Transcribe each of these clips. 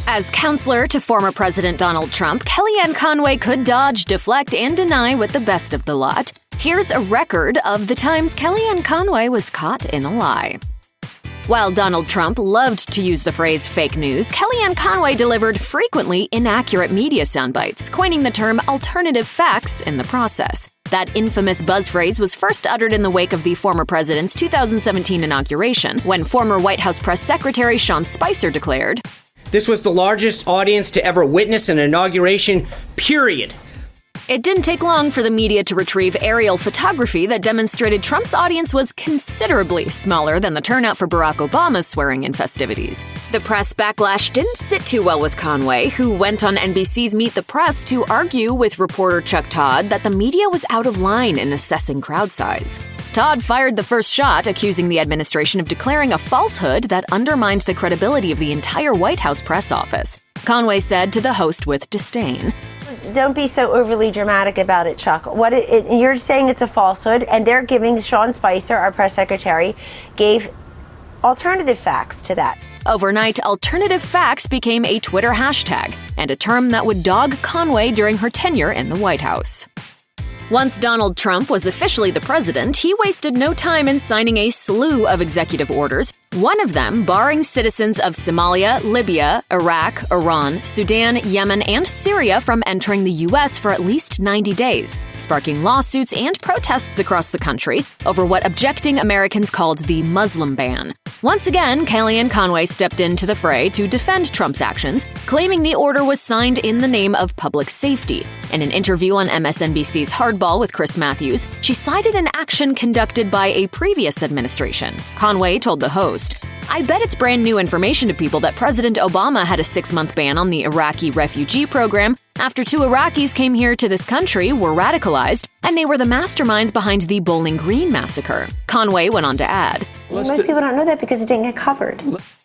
As counselor to former President Donald Trump, Kellyanne Conway could dodge, deflect, and deny with the best of the lot. Here's a record of the times Kellyanne Conway was caught in a lie. While Donald Trump loved to use the phrase fake news, Kellyanne Conway delivered frequently inaccurate media soundbites, coining the term alternative facts in the process. That infamous buzz phrase was first uttered in the wake of the former president's 2017 inauguration, when former White House Press Secretary Sean Spicer declared, "This was the largest audience to ever witness an inauguration, period." It didn't take long for the media to retrieve aerial photography that demonstrated Trump's audience was considerably smaller than the turnout for Barack Obama's swearing-in festivities. The press backlash didn't sit too well with Conway, who went on NBC's Meet the Press to argue with reporter Chuck Todd that the media was out of line in assessing crowd size. Todd fired the first shot, accusing the administration of declaring a falsehood that undermined the credibility of the entire White House press office. Conway said to the host with disdain, "Don't be so overly dramatic about it, Chuck. You're saying it's a falsehood, and they're giving Sean Spicer, our press secretary, gave alternative facts to that." Overnight, alternative facts became a Twitter hashtag and a term that would dog Conway during her tenure in the White House. Once Donald Trump was officially the president, he wasted no time in signing a slew of executive orders, one of them barring citizens of Somalia, Libya, Iraq, Iran, Sudan, Yemen, and Syria from entering the U.S. for at least 90 days, sparking lawsuits and protests across the country over what objecting Americans called the Muslim ban. Once again, Kellyanne Conway stepped into the fray to defend Trump's actions, claiming the order was signed in the name of public safety. In an interview on MSNBC's Hardball with Chris Matthews, she cited an action conducted by a previous administration. Conway told the host, "I bet it's brand new information to people that President Obama had a 6-month ban on the Iraqi refugee program after 2 Iraqis came here to this country, were radicalized, and they were the masterminds behind the Bowling Green massacre." Conway went on to add, "Most people don't know that because it didn't get covered."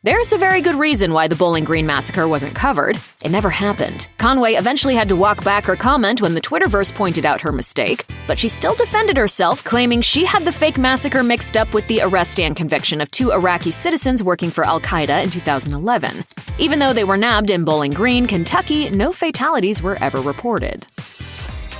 There's a very good reason why the Bowling Green massacre wasn't covered. It never happened. Conway eventually had to walk back her comment when the Twitterverse pointed out her mistake, but she still defended herself, claiming she had the fake massacre mixed up with the arrest and conviction of 2 Iraqi citizens working for al-Qaeda in 2011. Even though they were nabbed in Bowling Green, Kentucky, no fatalities were ever reported.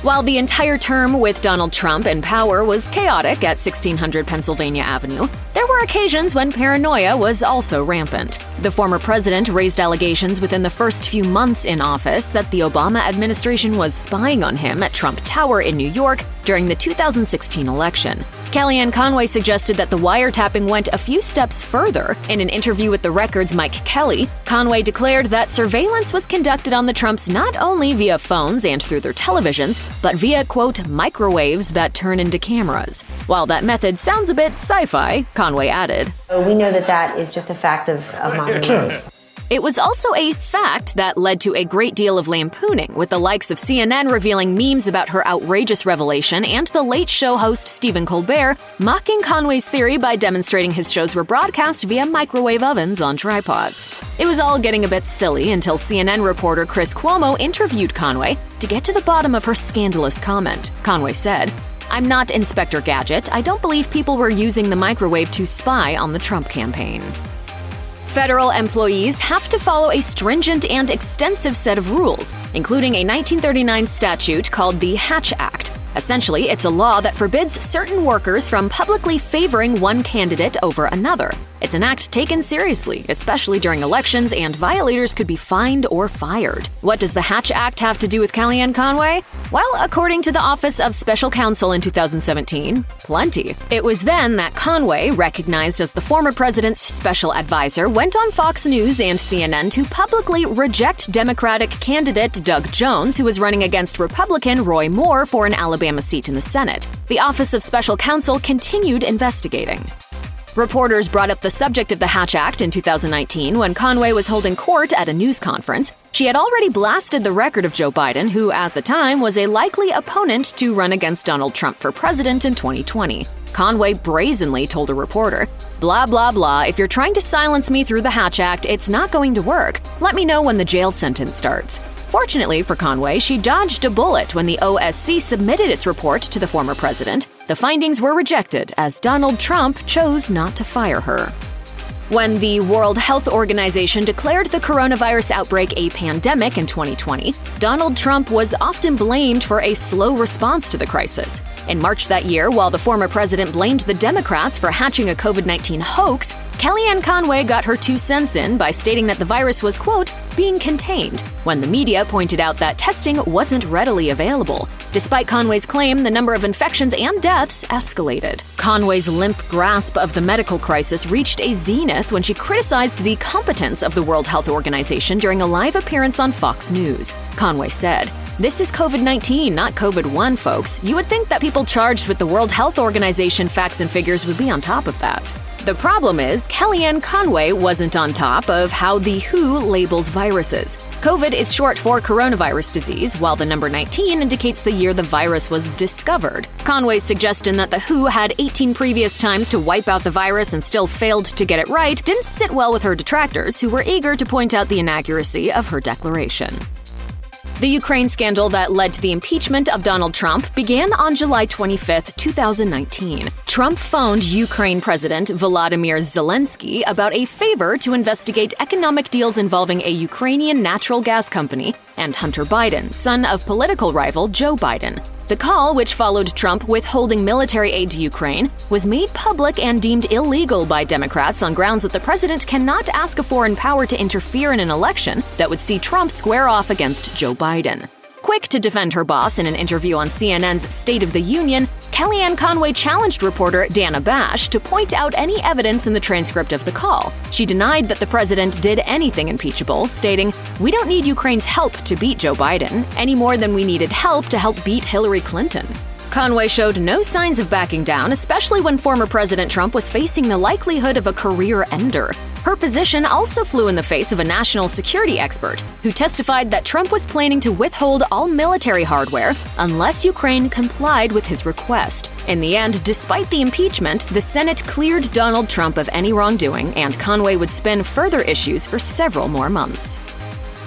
While the entire term with Donald Trump in power was chaotic at 1600 Pennsylvania Avenue, there were occasions when paranoia was also rampant. The former president raised allegations within the first few months in office that the Obama administration was spying on him at Trump Tower in New York during the 2016 election. Kellyanne Conway suggested that the wiretapping went a few steps further. In an interview with The Record's Mike Kelly, Conway declared that surveillance was conducted on the Trumps not only via phones and through their televisions, but via, quote, microwaves that turn into cameras. While that method sounds a bit sci-fi, Conway added, "We know that that is just a fact of modern life." It was also a fact that led to a great deal of lampooning, with the likes of CNN revealing memes about her outrageous revelation and The Late Show host Stephen Colbert mocking Conway's theory by demonstrating his shows were broadcast via microwave ovens on tripods. It was all getting a bit silly until CNN reporter Chris Cuomo interviewed Conway to get to the bottom of her scandalous comment. Conway said, "I'm not Inspector Gadget. I don't believe people were using the microwave to spy on the Trump campaign." Federal employees have to follow a stringent and extensive set of rules, including a 1939 statute called the Hatch Act. Essentially, it's a law that forbids certain workers from publicly favoring one candidate over another. It's an act taken seriously, especially during elections, and violators could be fined or fired. What does the Hatch Act have to do with Kellyanne Conway? Well, according to the Office of Special Counsel in 2017, plenty. It was then that Conway, recognized as the former president's special advisor, went on Fox News and CNN to publicly reject Democratic candidate Doug Jones, who was running against Republican Roy Moore for an Alabama seat in the Senate. The Office of Special Counsel continued investigating. Reporters brought up the subject of the Hatch Act in 2019 when Conway was holding court at a news conference. She had already blasted the record of Joe Biden, who at the time was a likely opponent to run against Donald Trump for president in 2020. Conway brazenly told a reporter, "Blah, blah, blah, if you're trying to silence me through the Hatch Act, it's not going to work. Let me know when the jail sentence starts." Fortunately for Conway, she dodged a bullet when the OSC submitted its report to the former president. The findings were rejected as Donald Trump chose not to fire her. When the World Health Organization declared the coronavirus outbreak a pandemic in 2020, Donald Trump was often blamed for a slow response to the crisis. In March that year, while the former president blamed the Democrats for hatching a COVID-19 hoax, Kellyanne Conway got her 2 cents in by stating that the virus was, quote, being contained, when the media pointed out that testing wasn't readily available. Despite Conway's claim, the number of infections and deaths escalated. Conway's limp grasp of the medical crisis reached a zenith when she criticized the competence of the World Health Organization during a live appearance on Fox News. Conway said, "This is COVID-19, not COVID-1, folks. You would think that people charged with the World Health Organization facts and figures would be on top of that." The problem is, Kellyanne Conway wasn't on top of how the WHO labels viruses. COVID is short for coronavirus disease, while the number 19 indicates the year the virus was discovered. Conway's suggestion that the WHO had 18 previous times to wipe out the virus and still failed to get it right didn't sit well with her detractors, who were eager to point out the inaccuracy of her declaration. The Ukraine scandal that led to the impeachment of Donald Trump began on July 25, 2019. Trump phoned Ukraine President Volodymyr Zelensky about a favor to investigate economic deals involving a Ukrainian natural gas company and Hunter Biden, son of political rival Joe Biden. The call, which followed Trump withholding military aid to Ukraine, was made public and deemed illegal by Democrats on grounds that the president cannot ask a foreign power to interfere in an election that would see Trump square off against Joe Biden. Quick to defend her boss in an interview on CNN's State of the Union, Kellyanne Conway challenged reporter Dana Bash to point out any evidence in the transcript of the call. She denied that the president did anything impeachable, stating, "We don't need Ukraine's help to beat Joe Biden, any more than we needed help to help beat Hillary Clinton." Conway showed no signs of backing down, especially when former President Trump was facing the likelihood of a career ender. Her position also flew in the face of a national security expert who testified that Trump was planning to withhold all military hardware unless Ukraine complied with his request. In the end, despite the impeachment, the Senate cleared Donald Trump of any wrongdoing, and Conway would spin further issues for several more months.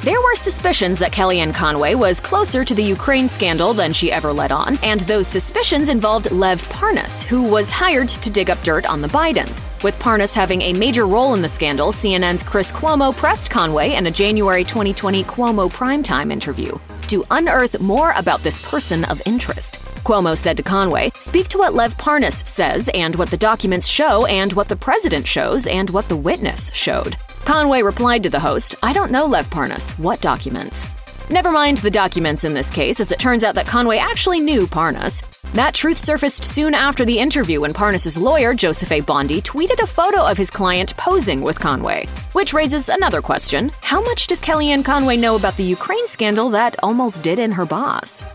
There were suspicions that Kellyanne Conway was closer to the Ukraine scandal than she ever let on, and those suspicions involved Lev Parnas, who was hired to dig up dirt on the Bidens. With Parnas having a major role in the scandal, CNN's Chris Cuomo pressed Conway in a January 2020 Cuomo primetime interview to unearth more about this person of interest. Cuomo said to Conway, "Speak to what Lev Parnas says and what the documents show and what the president shows and what the witness showed." Conway replied to the host, "I don't know Lev Parnas. What documents?" Never mind the documents in this case, as it turns out that Conway actually knew Parnas. That truth surfaced soon after the interview when Parnas' lawyer, Joseph A. Bondi, tweeted a photo of his client posing with Conway. Which raises another question. How much does Kellyanne Conway know about the Ukraine scandal that almost did in her boss?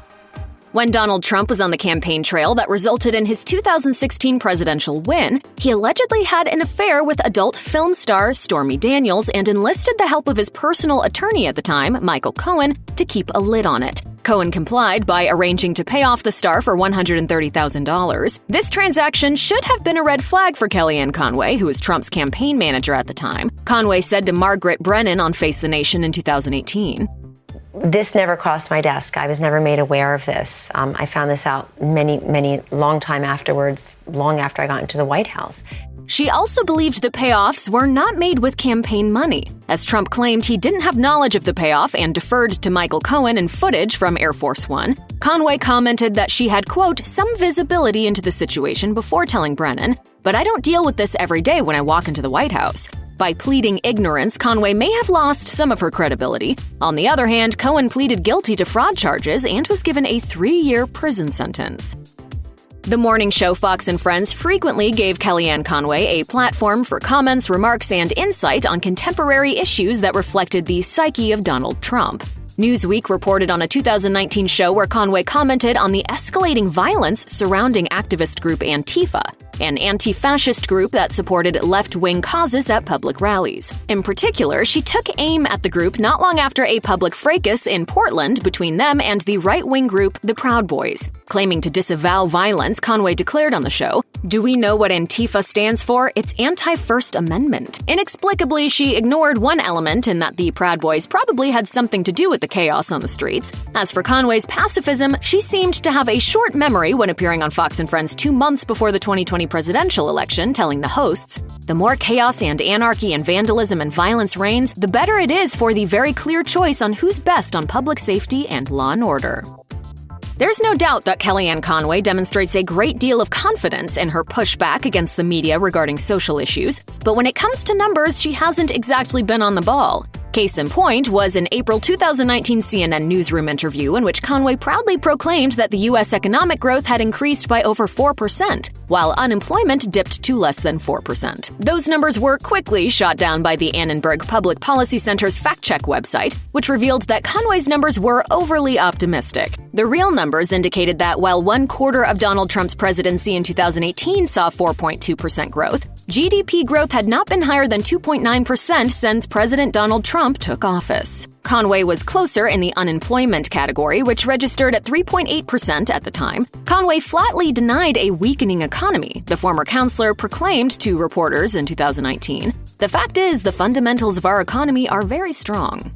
When Donald Trump was on the campaign trail that resulted in his 2016 presidential win, he allegedly had an affair with adult film star Stormy Daniels and enlisted the help of his personal attorney at the time, Michael Cohen, to keep a lid on it. Cohen complied by arranging to pay off the star for $130,000. This transaction should have been a red flag for Kellyanne Conway, who was Trump's campaign manager at the time. Conway said to Margaret Brennan on Face the Nation in 2018, "This never crossed my desk. I was never made aware of this. I found this out long time afterwards, long after I got into the White House." She also believed the payoffs were not made with campaign money, as Trump claimed he didn't have knowledge of the payoff and deferred to Michael Cohen and footage from Air Force One. Conway commented that she had, quote, "some visibility into the situation before telling Brennan, but I don't deal with this every day when I walk into the White House." By pleading ignorance, Conway may have lost some of her credibility. On the other hand, Cohen pleaded guilty to fraud charges and was given a 3-year prison sentence. The morning show Fox and Friends frequently gave Kellyanne Conway a platform for comments, remarks, and insight on contemporary issues that reflected the psyche of Donald Trump. Newsweek reported on a 2019 show where Conway commented on the escalating violence surrounding activist group Antifa, an anti-fascist group that supported left-wing causes at public rallies. In particular, she took aim at the group not long after a public fracas in Portland between them and the right-wing group the Proud Boys. Claiming to disavow violence, Conway declared on the show, "Do we know what Antifa stands for? It's anti-First Amendment." Inexplicably, she ignored one element in that the Proud Boys probably had something to do with the chaos on the streets. As for Conway's pacifism, she seemed to have a short memory when appearing on Fox and Friends 2 months before the 2020 presidential election, telling the hosts, "The more chaos and anarchy and vandalism and violence reigns, the better it is for the very clear choice on who's best on public safety and law and order." There's no doubt that Kellyanne Conway demonstrates a great deal of confidence in her pushback against the media regarding social issues, but when it comes to numbers, she hasn't exactly been on the ball. Case in point was an April 2019 CNN newsroom interview in which Conway proudly proclaimed that the U.S. economic growth had increased by over 4%, while unemployment dipped to less than 4%. Those numbers were quickly shot down by the Annenberg Public Policy Center's fact-check website, which revealed that Conway's numbers were overly optimistic. The real numbers indicated that while 1/4 of Donald Trump's presidency in 2018 saw 4.2% growth, GDP growth had not been higher than 2.9% since President Donald Trump took office. Conway was closer in the unemployment category, which registered at 3.8% at the time. Conway flatly denied a weakening economy, the former counselor proclaimed to reporters in 2019. "The fact is, the fundamentals of our economy are very strong."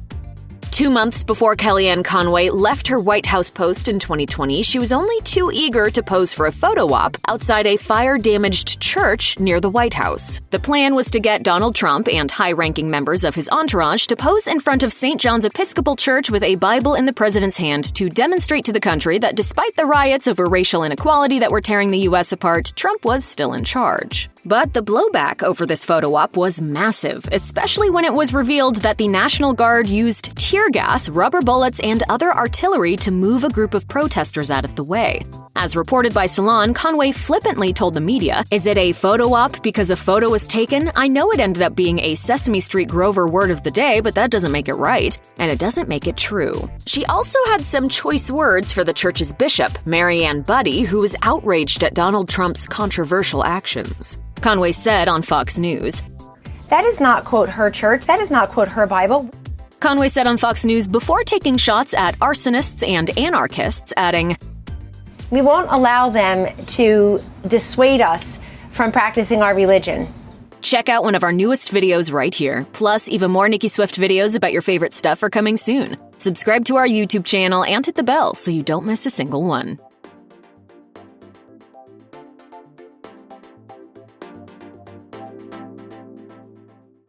2 months before Kellyanne Conway left her White House post in 2020, she was only too eager to pose for a photo op outside a fire-damaged church near the White House. The plan was to get Donald Trump and high-ranking members of his entourage to pose in front of St. John's Episcopal Church with a Bible in the president's hand to demonstrate to the country that despite the riots over racial inequality that were tearing the U.S. apart, Trump was still in charge. But the blowback over this photo op was massive, especially when it was revealed that the National Guard used tear gas, rubber bullets, and other artillery to move a group of protesters out of the way. As reported by Salon, Conway flippantly told the media, "Is it a photo op because a photo was taken? I know it ended up being a Sesame Street Grover word of the day, but that doesn't make it right, and it doesn't make it true." She also had some choice words for the church's bishop, Mary Ann Buddy, who was outraged at Donald Trump's controversial actions. Conway said on Fox News, "That is not, quote, her church. That is not, quote, her Bible." Conway said on Fox News before taking shots at arsonists and anarchists, adding, "We won't allow them to dissuade us from practicing our religion." Check out one of our newest videos right here. Plus, even more Nicki Swift videos about your favorite stuff are coming soon. Subscribe to our YouTube channel and hit the bell so you don't miss a single one.